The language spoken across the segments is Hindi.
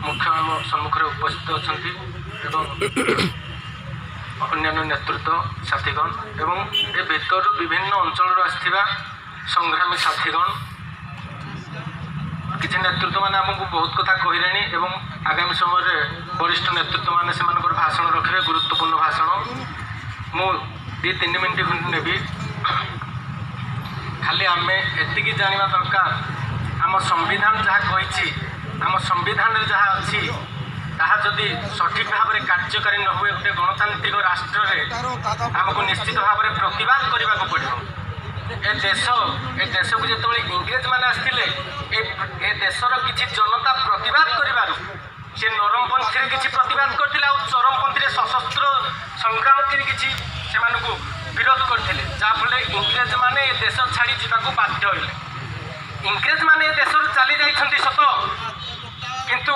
मुख्य आम सम्मुखें उपस्थित अच्छा अन्य नेतृत्व साथीगण एवं ए भीतर विभिन्न अंचल आसथिबा संग्रामी साथीगण किसी नेतृत्व मैंने आमको बहुत कथा कहले एवं आगामी समय वरिष्ठ नेतृत्व मैंने से भाषण रखे गुरुत्वपूर्ण भाषण मु 2-3 मिनट खंड नेबी खाली आम एति जाना दरकार आम संविधान जहाँ कही आम संविधान जहाँ अच्छी ताहा जदि सठिक भाव में कार्यकारी न हुए गोटे गणतांत्रिक राष्ट्र में आमको निश्चित भाव में प्रतिवाद करने को पड़ो। ए देश को जो इंग्रेज मैंने आसते ए देशर किसी जनता प्रतिवाद कर से नरमपंथी किसी प्रतिवाद करते चरमपंथी सशस्त्र संग्राम किसी से विरोध करते जहाँफल इंग्रेज मैंने ए देश छाड़ी जावाक बाध्य होले। इंग्रेज मैंने देश चली जाइछन्ति सत किंतु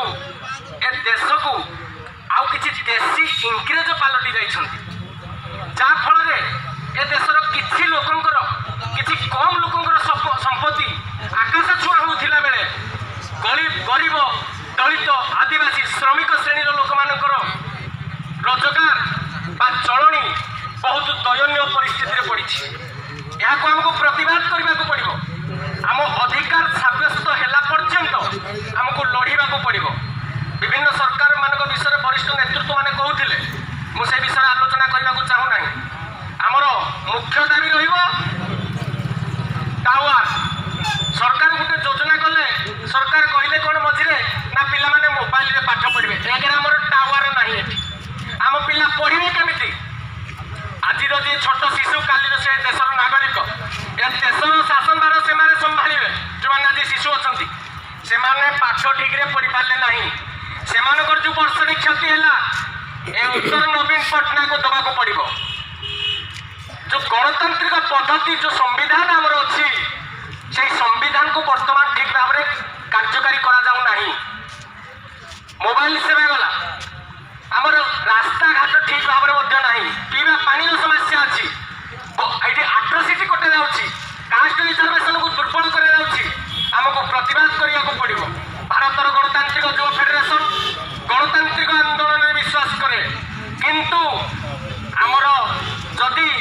ए देश को आउ किसी देशी इंग्रेज पलटि जाइछन्ति जहाँफल ए देशर किसी लोकंकर किसी कम लोकंकर संपत्ति आकाश छुआ होता बेले गरीब दलित आदिवासी श्रमिक श्रेणी लोक मानकर रोजगार बा चलनी बहुत दयनीय परिस्थिति पड़ी यहाँ आमको प्रतिवाद करने को पड़ो। आम अधिकार सब्यस्त होला पर्यंत आमको लड़ाई पड़ो। विभिन्न सरकार मान विषय वरिष्ठ नेतृत्व मैंने कहते मुझे विषय आलोचना करने को चाहूना आमर मुख्य दाबी टावर सरकार गोटे योजना कले सरकार कहले कौन मझे ना पिला माने मोबाइल रे पाठ पढ़े एक आमर टावर ना आम पिला पढ़े केमी आज जी छोट शिशु काली से देशर नागरिक ए देशर शासन भार से संभाले जो मैंने आज शिशु अच्छा से पाठ ठीक रे पढ़ी पारे ना से जो वर्षरी क्षति है उत्तर नवीन पट्टनायक को दबाक पड़ो। जो गणतांत्रिक पद्धति जो संविधान आमर अच्छी से संविधान को बर्तमान ठीक भाव में कार्यकारी करा मोबाइल सेवा गला आमर रास्ता घाट ठीक भाव में ना पीवा पानी समस्या अच्छी ये आट्रोसिटी कटा कास्ट रिजर्वेशन को दुर्बल करमको प्रतिवाद करने को पड़ो। भारतर गणतांत्रिक युवा फेडरेशन गणतांत्रिक आंदोलन में विश्वास करे किंतु आमर जदि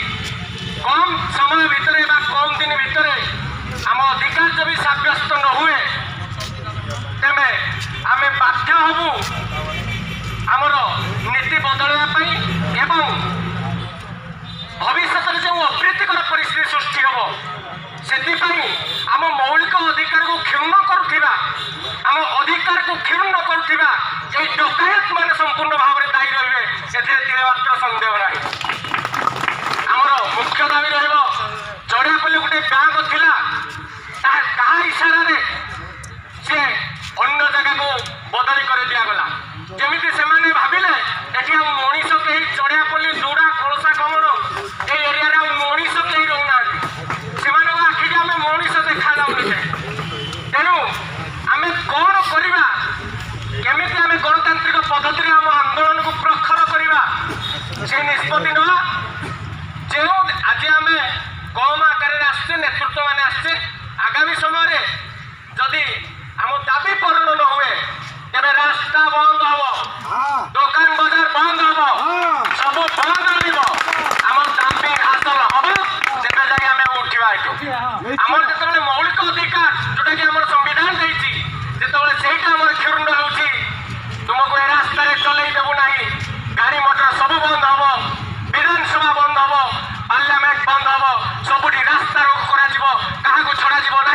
कम समय भितर कम दिन भितर आम अधिकार जब सब्यस्त न हुए तेरे आम बाध्य हबू आमर नीति बदलवाई एवं भविष्य जो अप्रीतिकर परिस्थिति सृष्टि हम से आम मौलिक अधिकार को क्षुण्ण करुवा आम अधिकार को क्षुण्ण करुवा ये डकायत मान संपूर्ण भाव में दायी रही ए मात्र सन्देह ना आमर मुख्य दाबी रड़ियापल्ली गोटे बैंक थिला कहा इशारा से अन्य जगह को बदली कर दिगला जमी से भाविले ये मनीष कहीं चढ़ियापल्ली जोड़ा कलसा कमर ये एरिया मनीष कहीं रोना से आखिरी आम मनीष देखा जाऊे तेणु आम कौन करवा केमी आम गणतांत्रिक पद्धति आम आंदोलन को प्रखर करवा से निष्पत्ति ना जो आज आम कम आकार आसचे नेतृत्व मैंने आसचे आगामी समय जदि आम दाबी पूरण न हुए तेरे रास्ता बंद हम दुकान बाजार बंद हम सब बंद आम दाबी हासिल हम तेरे जाए आम उठा आमर जो मौलिक अधिकार जोटा कि आम संविधान देती से क्षुण्ण हो तुमको ए रास्ता चलई देवु ना गाड़ी मोटर सब बंद हम विधानसभा बंद हम पार्लियामेंट बंद हम सबुठी रास्ता रोक क्या छड़ा ना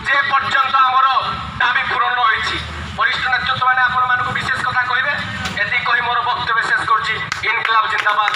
जे पर्यंत आमर दाबी पूरण होती वरिष्ठ नेतृत्व मैंने आपण विशेष कथा कहे ये मोर वक्तव्य शेष कर इनकलाब जिंदाबाद।